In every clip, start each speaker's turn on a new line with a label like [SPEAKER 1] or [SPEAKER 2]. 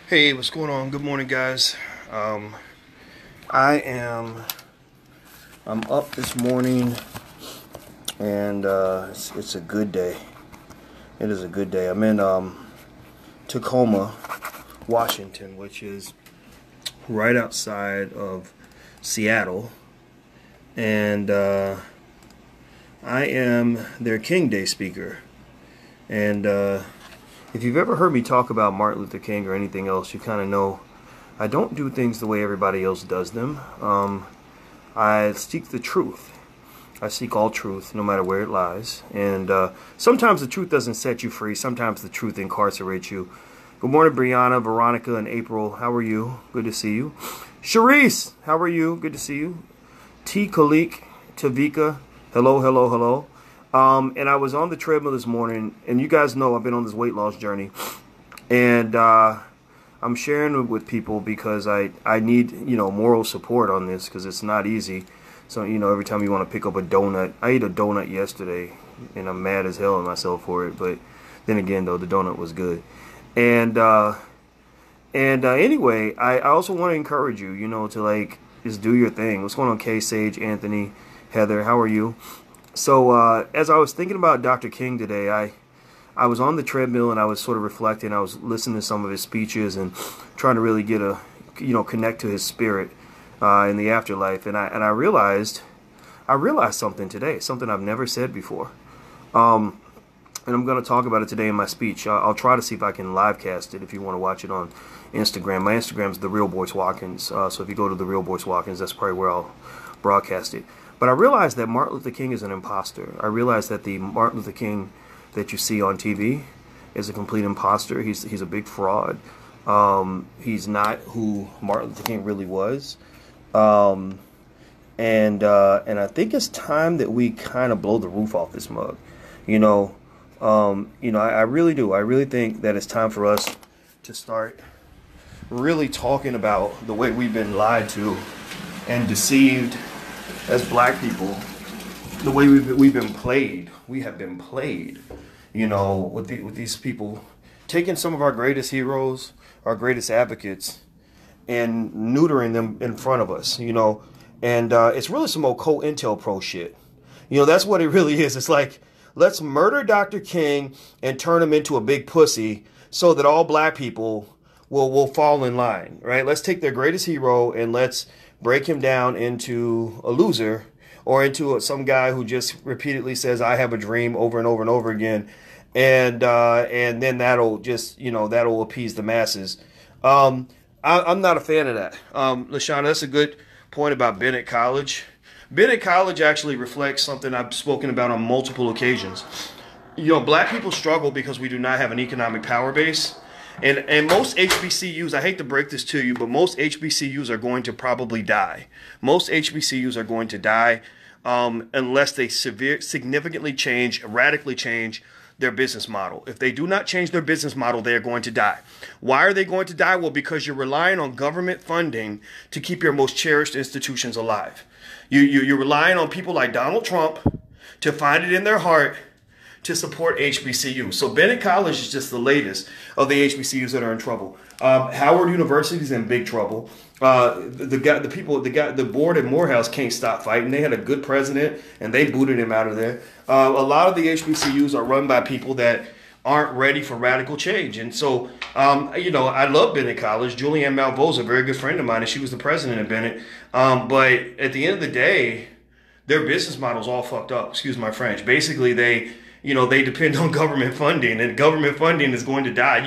[SPEAKER 1] Hey, what's going on? Good morning, guys. I am I'm up this morning, and it's a good day. It is a good day. I'm in Tacoma, Washington, which is right outside of Seattle, and I am their King Day speaker. And if you've ever heard me talk about Martin Luther King or anything else, you kind of know I don't do things the way everybody else does them. I seek the truth. I seek all truth, no matter where it lies. And sometimes the truth doesn't set you free. Sometimes the truth incarcerates you. Good morning, Brianna, Veronica, and April. How are you? Good to see you. Sharice, how are you? Good to see you. T. Kalik, Tavika, hello, hello, hello. And I was on the treadmill this morning, and you guys know I've been on this weight loss journey. And I'm sharing it with people because I need, moral support on this, because it's not easy. So, every time you want to pick up a donut, I ate a donut yesterday, and I'm mad as hell at myself for it. But then again, though, the donut was good. And anyway, I also want to encourage you, to just do your thing. What's going on, Kay, Sage, Anthony, Heather? How are you? So as I was thinking about Dr. King today, I was on the treadmill and I was sort of reflecting. I was listening to some of his speeches and trying to really get connect to his spirit in the afterlife. And I realized something today, something I've never said before. And I'm going to talk about it today in my speech. I'll try to see if I can live cast it if you want to watch it on Instagram. My Instagram is The Real Boyce Watkins. So if you go to The Real Boyce Watkins, that's probably where I'll broadcast it. But I realized that Martin Luther King is an imposter. I realized that the Martin Luther King that you see on TV is a complete imposter. He's a big fraud. He's not who Martin Luther King really was. And I think it's time that we kind of blow the roof off this mug. I really do. I really think that it's time for us to start really talking about the way we've been lied to and deceived as black people, the way we've been played. We have been played, with these people taking some of our greatest heroes, our greatest advocates, and neutering them in front of us, And it's really some old Intel Pro shit. That's what it really is. It's like, let's murder Dr. King and turn him into a big pussy so that all black people will fall in line, right? Let's take their greatest hero and let's break him down into a loser, or into some guy who just repeatedly says, I have a dream, over and over and over again. And then that'll just, that'll appease the masses. I'm not a fan of that. LaShawna, that's a good point about Bennett College. Bennett College actually reflects something I've spoken about on multiple occasions. Black people struggle because we do not have an economic power base. And most HBCUs, I hate to break this to you, but most HBCUs are going to probably die. Most HBCUs are going to die unless they significantly change, radically change their business model. If they do not change their business model, they are going to die. Why are they going to die? Well, because you're relying on government funding to keep your most cherished institutions alive. You're relying on people like Donald Trump to find it in their heart to support HBCUs. So Bennett College is just the latest of the HBCUs that are in trouble. Howard University is in big trouble. The board at Morehouse can't stop fighting. They had a good president and they booted him out of there. A lot of the HBCUs are run by people that aren't ready for radical change. And so, I love Bennett College. Julianne Malveaux is a very good friend of mine, and she was the president of Bennett. But at the end of the day, their business model's all fucked up. Excuse my French. Basically, they depend on government funding, and government funding is going to die.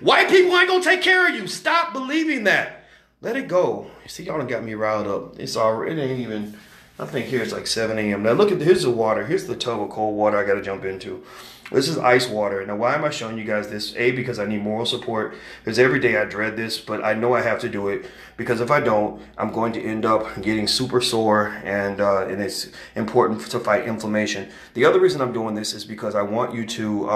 [SPEAKER 1] White people ain't gonna take care of you. Stop believing that. Let it go. See, y'all done got me riled up. It ain't even, I think here it's like 7 a.m. Now here's the water. Here's the tub of cold water I gotta jump into. This is ice water. Now, why am I showing you guys this? A, because I need moral support, because every day I dread this, but I know I have to do it, because if I don't, I'm going to end up getting super sore, and it's important to fight inflammation. The other reason I'm doing this is because I want you to,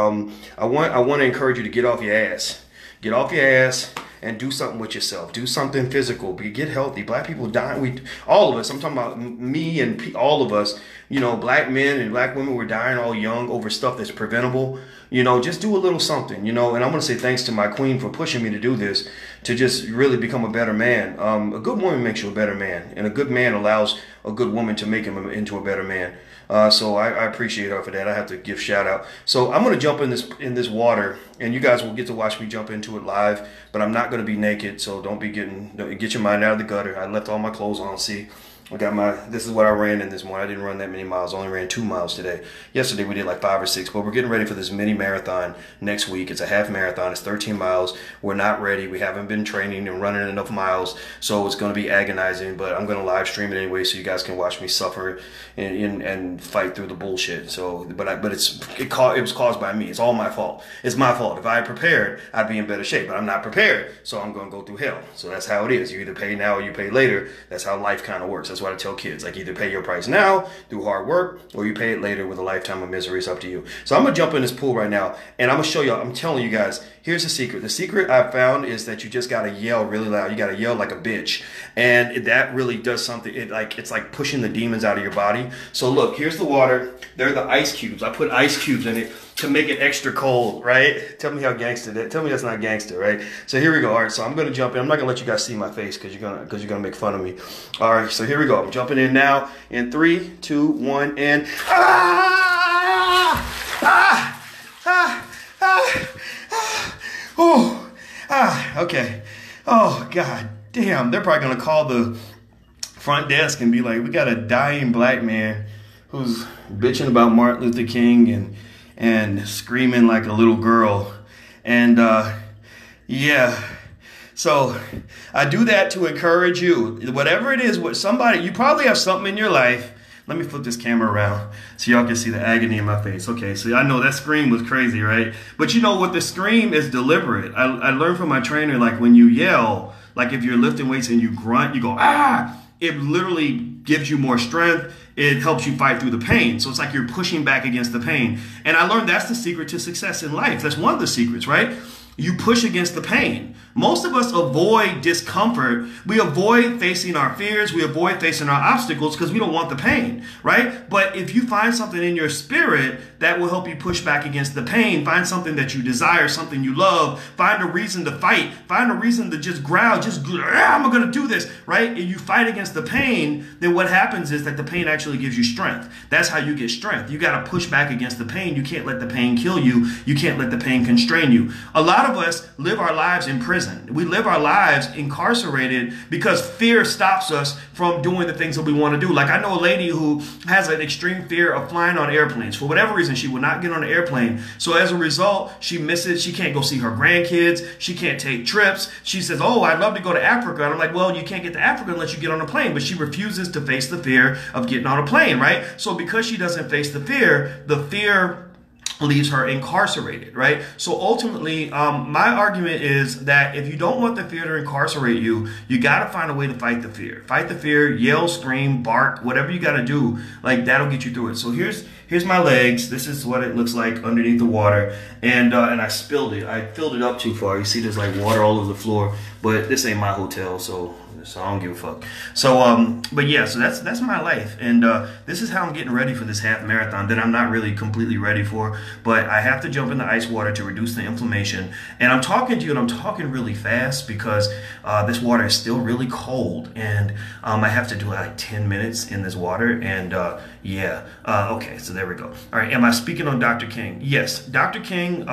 [SPEAKER 1] I want to encourage you to get off your ass. Get off your ass and do something with yourself. Do something physical. Get healthy. Black people dying. All of us. I'm talking about me and all of us. You know, black men and black women were dying all young over stuff that's preventable. You know, just do a little something, you know. And I'm going to say thanks to my queen for pushing me to do this, to just really become a better man. A good woman makes you a better man, and a good man allows a good woman to make him into a better man. So I appreciate her for that. I have to give shout out. So I'm going to jump in this water, and you guys will get to watch me jump into it live, but I'm not going to be naked. So don't get your mind out of the gutter. I left all my clothes on. See, this is what I ran in this morning. I didn't run that many miles. I only ran 2 miles today. Yesterday we did like 5 or 6, but we're getting ready for this mini marathon next week. It's a half marathon. It's 13 miles. We're not ready. We haven't been training and running enough miles, so it's going to be agonizing, but I'm going to live stream it anyway so you guys can watch me suffer and fight through the bullshit. So, but it was caused by me. It's all my fault. It's my fault. If I had prepared, I'd be in better shape, but I'm not prepared, so I'm going to go through hell. So that's how it is. You either pay now or you pay later. That's how life kind of works. That's what I tell kids. Like, either pay your price now through hard work, or you pay it later with a lifetime of misery. It's up to you. So I'm gonna jump in this pool right now, and I'm gonna show y'all. I'm telling you guys, here's the secret. The secret I found is that you just gotta yell really loud. You gotta yell like a bitch, and that really does something. It's like pushing the demons out of your body. So look, here's the water. There are the ice cubes. I put ice cubes in it to make it extra cold, right? Tell me how gangster that. Tell me that's not gangster, right? So here we go. All right, so I'm gonna jump in. I'm not gonna let you guys see my face because you're gonna make fun of me. All right, so here we go. I'm jumping in now. In 3, 2, 1, and okay. Oh God damn! They're probably gonna call the front desk and be like, "We got a dying black man who's bitching about Martin Luther King and screaming like a little girl." And yeah, so I do that to encourage you. Whatever it is, you probably have something in your life. Let me flip this camera around so y'all can see the agony in my face. Okay, so I know that scream was crazy, right? But you know what? The scream is deliberate. I learned from my trainer, like when you yell, like if you're lifting weights and you grunt, you go, ah, it literally gives you more strength. It helps you fight through the pain. So it's like you're pushing back against the pain. And I learned that's the secret to success in life. That's one of the secrets, right? You push against the pain. Most of us avoid discomfort. We avoid facing our fears. We avoid facing our obstacles because we don't want the pain, right? But if you find something in your spirit that will help you push back against the pain, find something that you desire, something you love, find a reason to fight, find a reason to just growl, I'm going to do this, right? And you fight against the pain, then what happens is that the pain actually gives you strength. That's how you get strength. You got to push back against the pain. You can't let the pain kill you. You can't let the pain constrain you. A lot of us live our lives in prison. We live our lives incarcerated because fear stops us from doing the things that we want to do. Like, I know a lady who has an extreme fear of flying on airplanes. For whatever reason, she will not get on an airplane. So as a result, she misses. She can't go see her grandkids. She can't take trips. She says, oh, I'd love to go to Africa. And I'm like, well, you can't get to Africa unless you get on a plane. But she refuses to face the fear of getting on a plane, right? So because she doesn't face the fear leaves her incarcerated, right? So ultimately, my argument is that if you don't want the fear to incarcerate you, you got to find a way to fight the fear. Fight the fear, yell, scream, bark, whatever you got to do, like that'll get you through it. So here's my legs. This is what it looks like underneath the water. And I spilled it. I filled it up too far. You see there's like water all over the floor, but this ain't my hotel, so I don't give a fuck. So, but yeah, so that's my life. And this is how I'm getting ready for this half marathon that I'm not really completely ready for, but I have to jump in the ice water to reduce the inflammation. And I'm talking to you and I'm talking really fast because this water is still really cold. And I have to do like 10 minutes in this water. And yeah, okay, so there we go. All right, am I speaking on Dr. King? Yes, Dr. King,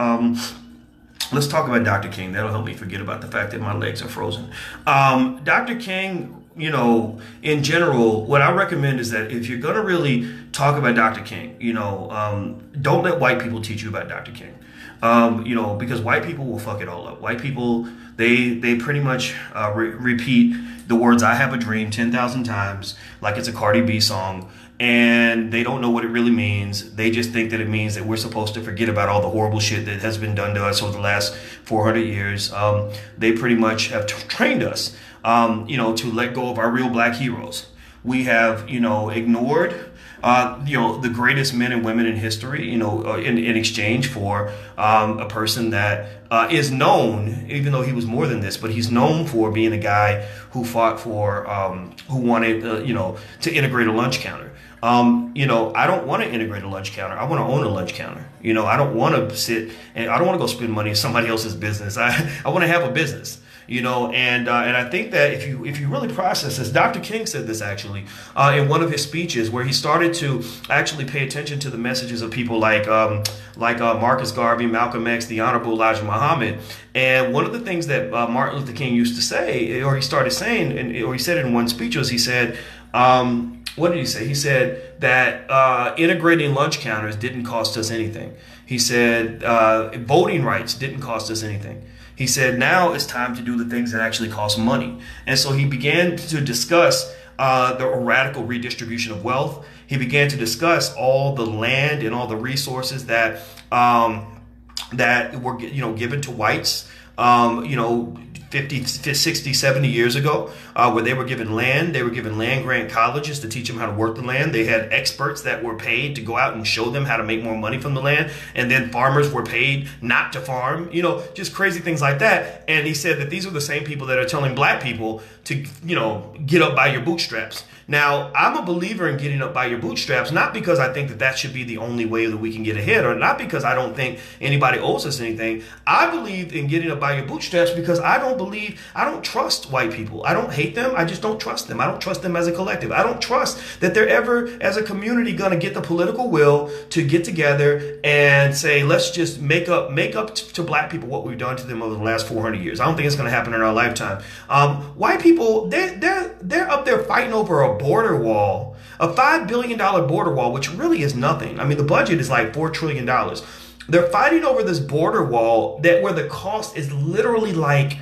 [SPEAKER 1] let's talk about Dr. King. That'll help me forget about the fact that my legs are frozen. Dr. King, you know, in general, what I recommend is that if you're going to really talk about Dr. King, you know, don't let white people teach you about Dr. King. You know, because white people will fuck it all up. White people, they pretty much repeat the words "I have a dream" 10,000 times like it's a Cardi B song. And they don't know what it really means. They just think that it means that we're supposed to forget about all the horrible shit that has been done to us over the last 400 years. They pretty much have trained us, you know, to let go of our real black heroes. We have, you know, ignored the greatest men and women in history, in exchange for a person that is known, even though he was more than this, but he's known for being a guy who fought for, who wanted, to integrate a lunch counter. I don't want to integrate a lunch counter. I want to own a lunch counter. I don't want to sit and I don't want to go spend money in somebody else's business. I want to have a business. And I think that if you really process this, Dr. King said this actually in one of his speeches, where he started to actually pay attention to the messages of people like Marcus Garvey, Malcolm X, the Honorable Elijah Muhammad. And one of the things that Martin Luther King used to say, or he started saying, or he said it in one speech, was he said, what did he say? He said that integrating lunch counters didn't cost us anything. He said voting rights didn't cost us anything. He said, now it's time to do the things that actually cost money. And so he began to discuss the radical redistribution of wealth. He began to discuss all the land and all the resources that were given to whites 50, 60, 70 years ago, where they were given land. They were given land grant colleges to teach them how to work the land. They had experts that were paid to go out and show them how to make more money from the land. And then farmers were paid not to farm, just crazy things like that. And he said that these are the same people that are telling black people to, get up by your bootstraps. Now, I'm a believer in getting up by your bootstraps, not because I think that should be the only way that we can get ahead, or not because I don't think anybody owes us anything. I believe in getting up by your bootstraps because I don't trust white people. I don't hate them. I just don't trust them. I don't trust them as a collective. I don't trust that they're ever, as a community, going to get the political will to get together and say, let's just make up to black people what we've done to them over the last 400 years. I don't think it's going to happen in our lifetime. White people, they're up there fighting over a border wall, a $5 billion border wall, which really is nothing. I mean, the budget is like $4 trillion. They're fighting over this border wall where the cost is literally like,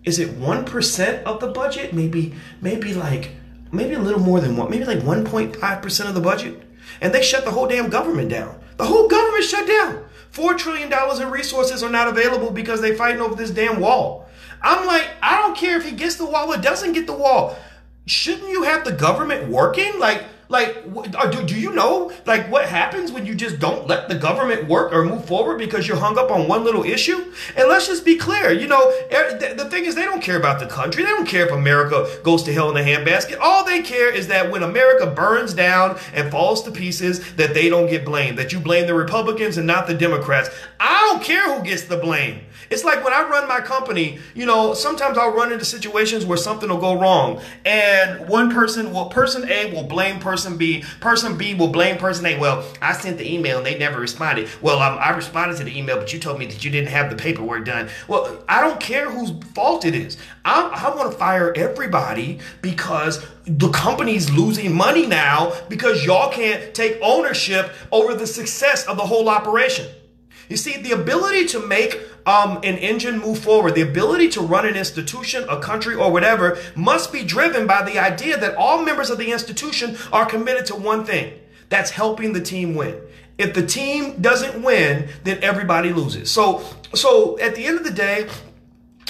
[SPEAKER 1] is it 1% of the budget? Maybe a little more than one, maybe like 1.5% of the budget. And they shut the whole damn government down. The whole government shut down. $4 trillion in resources are not available because they're fighting over this damn wall. I'm like, I don't care if he gets the wall or doesn't get the wall. Shouldn't you have the government working? Do you know what happens when you just don't let the government work or move forward because you're hung up on one little issue? And let's just be clear, the thing is, they don't care about the country. They don't care if America goes to hell in a handbasket. All they care is that when America burns down and falls to pieces, that they don't get blamed, that you blame the Republicans and not the Democrats. I don't care who gets the blame. It's like when I run my company, sometimes I'll run into situations where something will go wrong. And person A will blame person B will blame person A. Well, I sent the email and they never responded. Well, I responded to the email, but you told me that you didn't have the paperwork done. Well, I don't care whose fault it is. I want to fire everybody because the company's losing money now because y'all can't take ownership over the success of the whole operation. You see, the ability to make an engine move forward, the ability to run an institution, a country, or whatever, must be driven by the idea that all members of the institution are committed to one thing. That's helping the team win. If the team doesn't win, then everybody loses. So at the end of the day,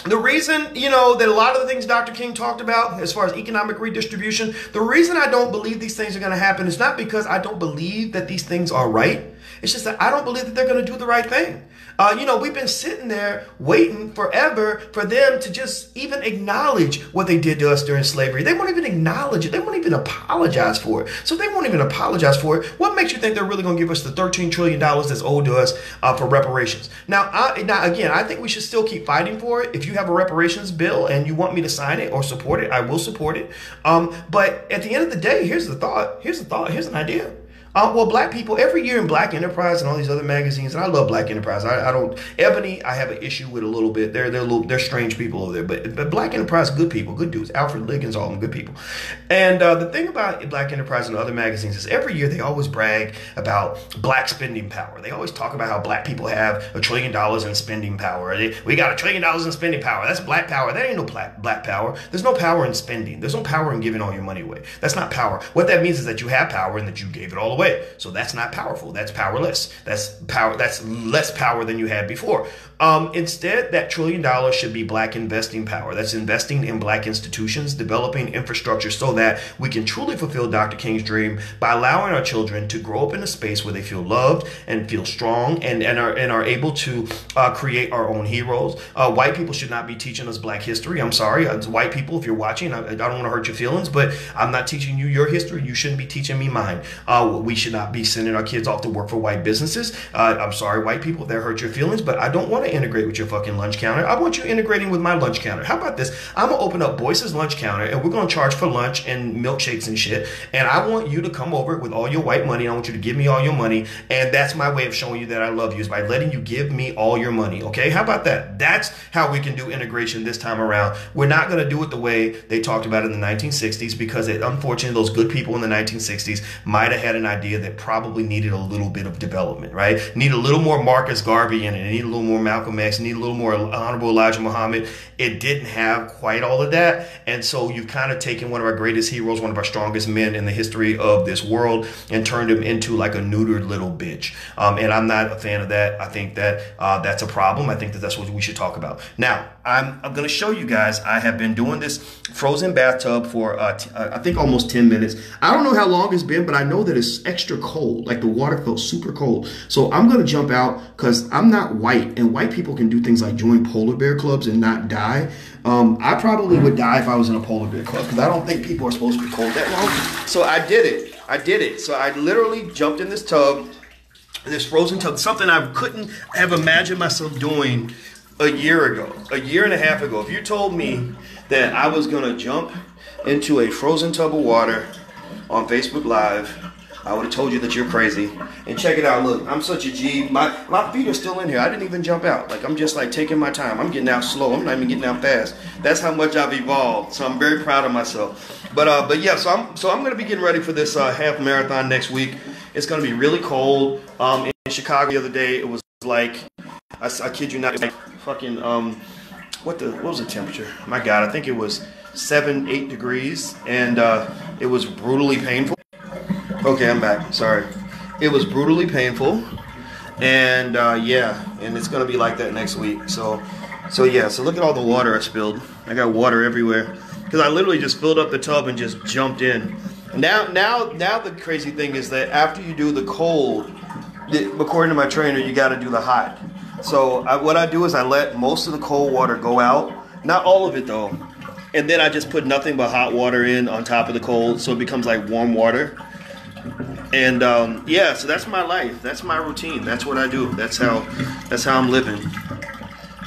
[SPEAKER 1] the reason, that a lot of the things Dr. King talked about as far as economic redistribution, the reason I don't believe these things are going to happen is not because I don't believe that these things are right. It's just that I don't believe that they're going to do the right thing. We've been sitting there waiting forever for them to just even acknowledge what they did to us during slavery. They won't even acknowledge it. They won't even apologize for it. So they won't even apologize for it. What makes you think they're really going to give us the $13 trillion that's owed to us for reparations? Now, again, I think we should still keep fighting for it. If you have a reparations bill and you want me to sign it or support it, I will support it. But at the end of the day, here's the thought. Here's an idea. Well, black people, every year in Black Enterprise and all these other magazines, and I love Black Enterprise. Ebony, I have an issue with a little bit. They're strange people over there. But Black Enterprise, good people, good dudes. Alfred Liggins, all of them, good people. And the thing about Black Enterprise and other magazines is every year they always brag about black spending power. They always talk about how black people have $1 trillion in spending power. We got $1 trillion in spending power. That's black power. That ain't no black power. There's no power in spending. There's no power in giving all your money away. That's not power. What that means is that you have power and that you gave it all away. away. So that's not powerful. That's powerless. That's power. That's less power than you had before. Instead, that $1 trillion should be black investing power. That's investing in black institutions, developing infrastructure so that we can truly fulfill Dr. King's dream by allowing our children to grow up in a space where they feel loved and feel strong and are able to create our own heroes. White people should not be teaching us black history. I'm sorry. White people, if you're watching, I don't want to hurt your feelings, but I'm not teaching you your history. You shouldn't be teaching me mine. We should not be sending our kids off to work for white businesses. I'm sorry, white people, if that hurt your feelings, but I don't want to integrate with your fucking lunch counter. I want you integrating with my lunch counter. How about this? I'm going to open up Boyce's lunch counter and we're going to charge for lunch and milkshakes and shit. And I want you to come over with all your white money. I want you to give me all your money. And that's my way of showing you that I love you, is by letting you give me all your money. Okay? How about that? That's how we can do integration this time around. We're not going to do it the way they talked about it in the 1960s, because unfortunately those good people in the 1960s might have had an idea that probably needed a little bit of development, right? Need a little more Marcus Garvey in it. Need a little more Malcolm X. Need a little more Honorable Elijah Muhammad. It didn't have quite all of that. And so you've kind of taken one of our greatest heroes, one of our strongest men in the history of this world, and turned him into like a neutered little bitch. And I'm not a fan of that. I think that that's a problem. I think that that's what we should talk about. Now, I'm going to show you guys, I have been doing this frozen bathtub for, I think, almost 10 minutes. I don't know how long it's been, but I know that it's extra cold. Like the water felt super cold. So I'm going to jump out because I'm not white, and white people can do things like join polar bear clubs and not die. I probably would die if I was in a polar bear club, because I don't think people are supposed to be cold that long. So I did it. So I literally jumped in this tub, this frozen tub, something I couldn't have imagined myself doing a year and a half ago. If you told me that I was going to jump into a frozen tub of water on Facebook Live, I would have told you that you're crazy. And check it out. Look, I'm such a G. My feet are still in here. I didn't even jump out. Like, I'm just like taking my time. I'm getting out slow. I'm not even getting out fast. That's how much I've evolved. So I'm very proud of myself. But yeah, so I'm going to be getting ready for this half marathon next week. It's going to be really cold. In Chicago the other day, it was like, I kid you not, like fucking what was the temperature? My God, I think it was 7-8 degrees, and it was brutally painful. Okay, I'm back. Sorry. It was brutally painful, and yeah, and it's gonna be like that next week. So yeah. So look at all the water I spilled. I got water everywhere because I literally just filled up the tub and just jumped in. Now the crazy thing is that after you do the cold, according to my trainer, you got to do the hot. So what I do is I let most of the cold water go out, not all of it though, and then I just put nothing but hot water in on top of the cold, so it becomes like warm water. And yeah, so that's my life. That's my routine. That's what I do. That's how I'm living.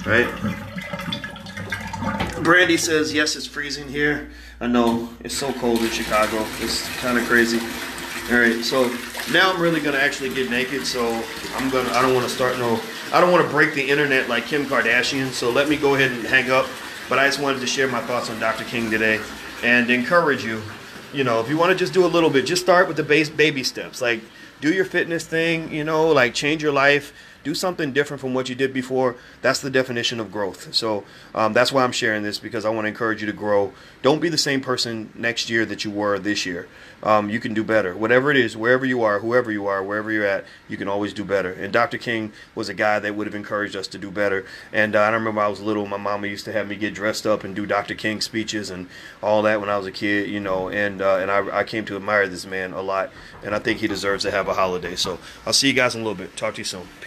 [SPEAKER 1] Right? Brandy says, yes, it's freezing here. I know, it's so cold in Chicago. It's kind of crazy. All right, so now I'm really gonna actually get naked. So I don't want to break the internet like Kim Kardashian. So let me go ahead and hang up. But I just wanted to share my thoughts on Dr. King today and encourage you. You know, if you want to just do a little bit, just start with the baby steps. Like, do your fitness thing, you know, like change your life. Do something different from what you did before. That's the definition of growth. So that's why I'm sharing this, because I want to encourage you to grow. Don't be the same person next year that you were this year. You can do better. Whatever it is, wherever you are, whoever you are, wherever you're at, you can always do better. And Dr. King was a guy that would have encouraged us to do better. And I remember I was little, my mama used to have me get dressed up and do Dr. King speeches and all that when I was a kid, you know. And I came to admire this man a lot. And I think he deserves to have a holiday. So I'll see you guys in a little bit. Talk to you soon. Peace.